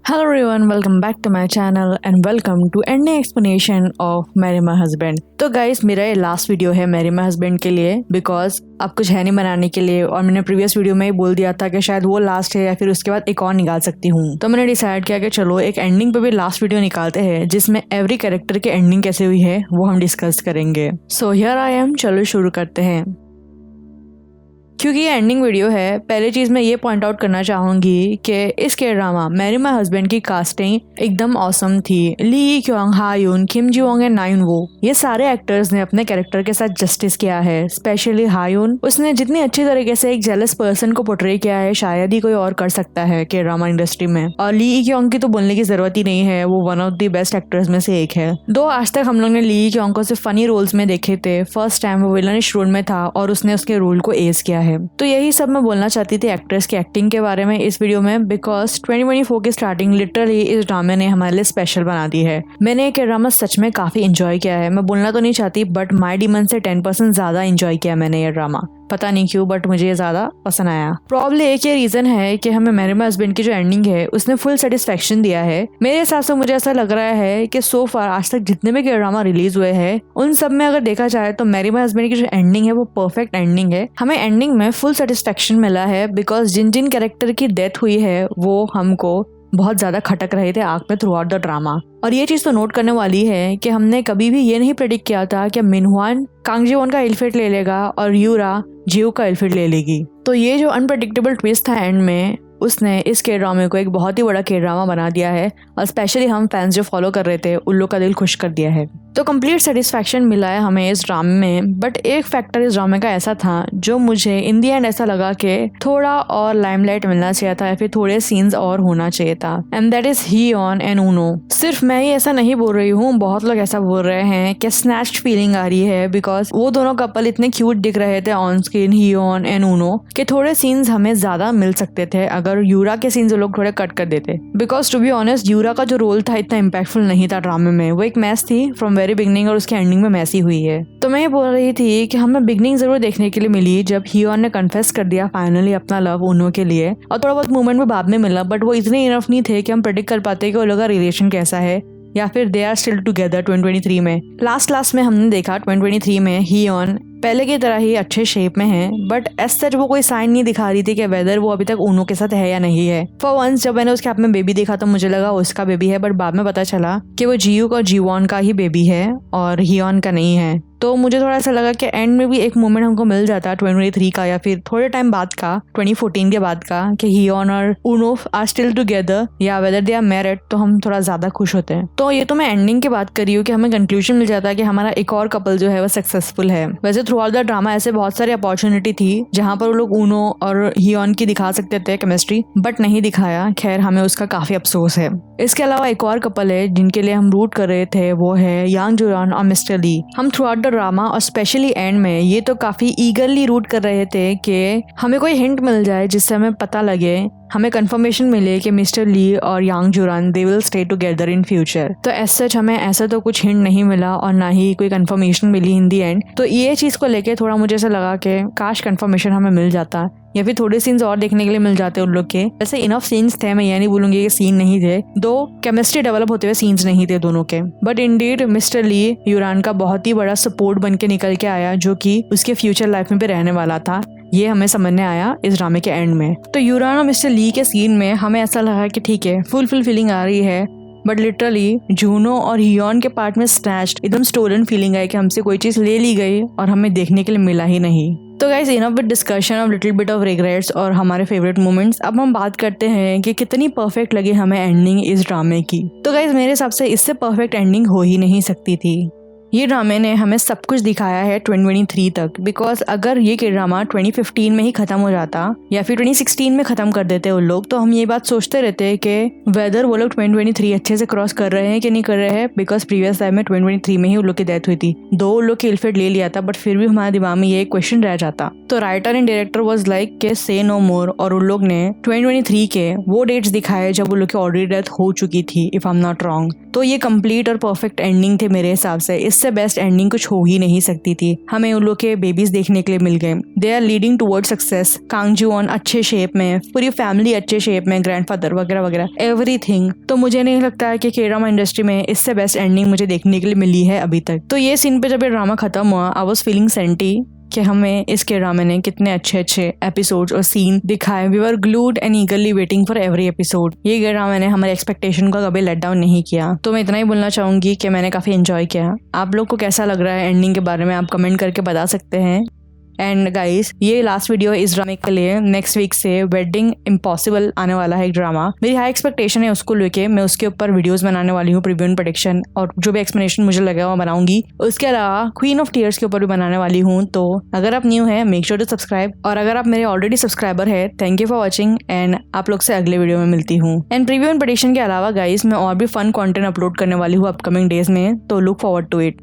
Hello everyone, welcome back to my channel and welcome to ending explanation of Marry My Husband। तो guys मेरा ये last video है Mary My husband के लिए because अब कुछ है नहीं बनाने के लिए और मैंने प्रीवियस वीडियो में ही बोल दिया था कि शायद वो लास्ट है या फिर उसके बाद एक और निकाल सकती हूँ। तो मैंने डिसाइड किया कि चलो एक एंडिंग पे भी लास्ट वीडियो निकालते हैं जिसमें एवरी कैरेक्टर की एंडिंग कैसे हुई है वो हम डिस्कस करेंगे। सो हियर आई एम, चलो शुरू करते हैं। क्योंकि ये एंडिंग वीडियो है, पहली चीज मैं ये पॉइंट आउट करना चाहूंगी कि इस के ड्रामा मैरी माय हस्बैंड की कास्टिंग एकदम ऑसम थी। Lee Kyung, Hayun, Kim Ji Wong and Nayun वो, ये सारे एक्टर्स ने अपने कैरेक्टर के साथ जस्टिस किया है। स्पेशली हायुन, उसने जितनी अच्छी तरीके से एक जेलस पर्सन को पोर्ट्रे किया है शायद ही कोई और कर सकता है के ड्रामा इंडस्ट्री में। और ली क्योंग की तो बोलने की जरूरत ही नहीं है, वो one of the best actors में से एक है। दो आज तक हम लोग ने ली क्योंग को सिर्फ फनी रोल्स में देखे थे, फर्स्ट टाइम वो विलनिश रोल में था और उसने उसके रोल को एज किया है। तो यही सब मैं बोलना चाहती थी एक्ट्रेस की एक्टिंग के बारे में इस वीडियो में, बिकॉज 2024 की स्टार्टिंग लिटरली इस ड्रामे ने हमारे लिए स्पेशल बना दी है। मैंने ये ड्रामा सच में काफी एंजॉय किया है। मैं बोलना तो नहीं चाहती बट माय डिमन से 10% ज्यादा एंजॉय किया मैंने ये ड्रामा। पता नहीं क्यों बट मुझे ये ज्यादा पसंद आया। प्रॉब्ली एक ये रीजन है कि हमें मैरी माय हस्बैंड की जो एंडिंग है उसने फुल सेटिस्फेक्शन दिया है। मेरे हिसाब से मुझे ऐसा लग रहा है कि सो फार आज तक जितने भी ड्रामा रिलीज हुए हैं उन सब में अगर देखा जाए तो मैरी माय हस्बैंड की जो एंडिंग है वो परफेक्ट एंडिंग है। हमें एंडिंग में फुल सेटिस्फेक्शन मिला है बिकॉज जिन जिन कैरेक्टर की डेथ हुई है वो हमको बहुत ज्यादा खटक रहे थे आंख में थ्रू आउट द ड्रामा। और ये चीज तो नोट करने वाली है कि हमने कभी भी ये नहीं प्रेडिक्ट किया था कि मिनहुआन कांग जी वोन का इलफेट ले लेगा और यूरा जियो का इलफेट ले लेगी। तो ये जो अनप्रेडिक्टेबल ट्विस्ट था एंड में, उसने इस के ड्रामे को एक बहुत ही बड़ा के ड्रामा बना दिया है और स्पेशली हम फैंस जो फॉलो कर रहे थे उन लोग का दिल खुश कर दिया है। तो कंप्लीट सेटिस्फैक्शन मिला है हमें इस ड्रामे में। बट एक फैक्टर इस ड्रामे का ऐसा था जो मुझे इन दी एंड ऐसा लगा कि थोड़ा और लाइमलाइट मिलना चाहिए था या फिर थोड़े सीन्स और होना चाहिए था, and that is Hyeon and Uno. सिर्फ मैं ही ऐसा नहीं बोल रही हूँ, बहुत लोग ऐसा बोल रहे हैं कि स्नैच्ड फीलिंग आ रही है बिकॉज वो दोनों कपल इतने क्यूट दिख रहे थे on screen, Hyeon and Uno, कि थोड़े सीन्स हमें ज्यादा मिल सकते थे अगर यूरा के सीन्स लोग थोड़े कट कर देते। बिकॉज टू बी ऑनेस्ट यूरा का जो रोल था इतना इम्पैक्टफुल नहीं था ड्रामे में। वो एक मैस थी फ्रॉम वेरी बिगनिंग और उसकी एंडिंग में मैसी हुई है। तो मैं ये बोल रही थी कि हमें बिगनिंग जरूर देखने के लिए मिली जब हियोन ने कन्फेस कर दिया फाइनली अपना लव ऊनो के लिए, और थोड़ा बहुत मूवमेंट भी बाद में मिला बट वो इतने इनफ नहीं थे कि हम प्रेडिक्ट कर पाते कि वो लोग का रिलेशन कैसा है या फिर दे आर स्टिल टुगेदर 2023 में। लास्ट में हमने देखा 2023 में हियोन पहले की तरह ही अच्छे शेप में है बट एज सच वो कोई साइन नहीं दिखा रही थी कि वेदर वो अभी तक ऊनो के साथ है या नहीं है। फॉर वंस जब मैंने उसके हाथ में बेबी देखा तो मुझे लगा उसका बेबी है, बट बाद में पता चला कि वो जियू का जीवॉन का ही बेबी है और हियोन का नहीं है। तो मुझे थोड़ा सा लगा कि एंड में भी एक मोमेंट हमको मिल जाता 2023 का या फिर थोड़े टाइम बाद का 2014 के बाद का कि हियोन और ऊनो आर स्टिल टुगेदर या वेदर दे आर मैरिड, तो हम थोड़ा ज्यादा खुश होते हैं। तो ये तो मैं एंडिंग की बात कर रही हूँ कि हमें कंक्लूजन मिल जाता है कि हमारा एक और कपल जो है वो सक्सेसफुल है। वैसे थ्रू आउट द ड्रामा ऐसे बहुत सारी अपॉर्चुनिटी थी जहाँ पर वो लोग ऊनो और हियोन की दिखा सकते थे केमिस्ट्री, बट नहीं दिखाया। खैर हमें उसका काफी अफसोस है। इसके अलावा एक और कपल है जिनके लिए हम रूट कर रहे थे, वो है यांग जुरान और मिस्टर ली। हम थ्रू आउट द ड्रामा और स्पेशली एंड में ये तो काफी ईगरली रूट कर रहे थे कि हमें कोई हिंट मिल जाए जिससे हमें पता लगे, हमें कंफर्मेशन मिले कि मिस्टर ली और Yang Juran they will stay together in future. तो एज सच हमें ऐसा तो कुछ हिंट नहीं मिला और ना ही कोई confirmation milli in the and. तो ये चीज को लेके थोड़ा मुझे ऐसा लगा कि काश कंफर्मेशन हमें मिल जाता या फिर थोड़े सीन्स और देखने के लिए मिल जाते उन लोग के। वैसे इनफ सीन्स थे, मैं ये नहीं बोलूंगी कि सीन नहीं थे, दो केमिस्ट्री डेवलप होते हुए सीन्स नहीं थे दोनों के, बट इंडीड मिस्टर ली यूरान का बहुत ही बड़ा सपोर्ट बन के निकल के आया जो कि उसके फ्यूचर लाइफ में भी रहने वाला था। ये हमें समझने आया इस ड्रामे के एंड में। तो यूरान और मिस्टर ली के सीन में हमें ऐसा लगा कि ठीक है फुल फीलिंग आ रही है, बट लिटरली जूनो और हियोन के पार्ट में स्नैच्ड एकदम स्टोलन फीलिंग आई कि हमसे कोई चीज ले ली गई और हमें देखने के लिए मिला ही नहीं। तो guys enough with discussion of little bit of regrets और हमारे फेवरेट मोमेंट्स। अब हम बात करते हैं कि कितनी परफेक्ट लगी हमें एंडिंग इस ड्रामे की। तो गाइस मेरे हिसाब से इससे परफेक्ट एंडिंग हो ही नहीं सकती थी। ये ड्रामे ने हमें सब कुछ दिखाया है 2023 तक, बिकॉज अगर ये ड्रामा 2015 में ही खत्म हो जाता या फिर 2016 में खत्म कर देते उन लोग, तो हम ये बात सोचते रहते कि वेदर वो लोग 2023 अच्छे से क्रॉस कर रहे हैं कि नहीं कर रहे हैं, बिकॉज प्रीवियस टाइम में 2023 में ही उन लोग की डेथ हुई थी। दो उन लोग की इलफेट ले लिया था बट फिर भी हमारे दिमाग में ये क्वेश्चन रह जाता। तो writer and director was like के से नो मोर, और उन लोग ने 2023 के वो डेट्स दिखाए जब उन लोग की ऑलरेडी डेथ हो चुकी थी if I am not wrong. तो ये कंप्लीट और परफेक्ट एंडिंग थे मेरे हिसाब से। इससे बेस्ट एंडिंग कुछ हो ही नहीं सकती थी। हमें उन लोग के बेबीज देखने के लिए मिल गए। They are leading toward success. Kang Ji Won अच्छे शेप में, पूरी फैमिली अच्छे शेप में, ग्रैंडफादर वगैरह वगैरह एवरीथिंग। तो मुझे नहीं लगता है कि K-ड्रामा इंडस्ट्री में इससे बेस्ट एंडिंग मुझे देखने के लिए मिली है अभी तक। तो ये सीन पे जब ये ड्रामा खत्म हुआ, आई वाज फीलिंग सेंटी कि हमें इस K-ड्रामा ने कितने अच्छे अच्छे एपिसोड्स और सीन दिखाए। We were glued and eagerly waiting for every episode. ये K-ड्रामा ने हमारे एक्सपेक्टेशन को कभी लेट डाउन नहीं किया। तो मैं इतना ही बोलना चाहूंगी कि मैंने काफी एंजॉय किया। आप लोग को कैसा लग रहा है एंडिंग के बारे में, आप कमेंट करके बता सकते हैं। एंड गाइस, ये लास्ट वीडियो है इस ड्रामे के लिए। नेक्स्ट वीक से वेडिंग इम्पॉसिबल आने वाला है एक ड्रामा। मेरी हाई एक्सपेक्टेशन है उसको लेके। मैं उसके ऊपर वीडियोस बनाने वाली हूँ, प्रीव्यू एंड प्रेडिक्शन, और जो भी एक्सप्लेनेशन मुझे लगा वो बनाऊंगी। उसके अलावा क्वीन ऑफ टीयर्स के ऊपर भी बनाने वाली हूँ। तो अगर आप न्यू है, मेक श्योर टू सब्सक्राइब, और अगर आप मेरे ऑलरेडी सब्सक्राइबर है, thank you for watching. And आप लोग से अगले वीडियो में मिलती हूँ। एंड प्रीव्यू एंड प्रेडिक्शन के अलावा गाइस, मैं और भी फन कॉन्टेंट अपलोड करने वाली हूँ अपकमिंग डेज में, तो लुक फॉरवर्ड टू इट।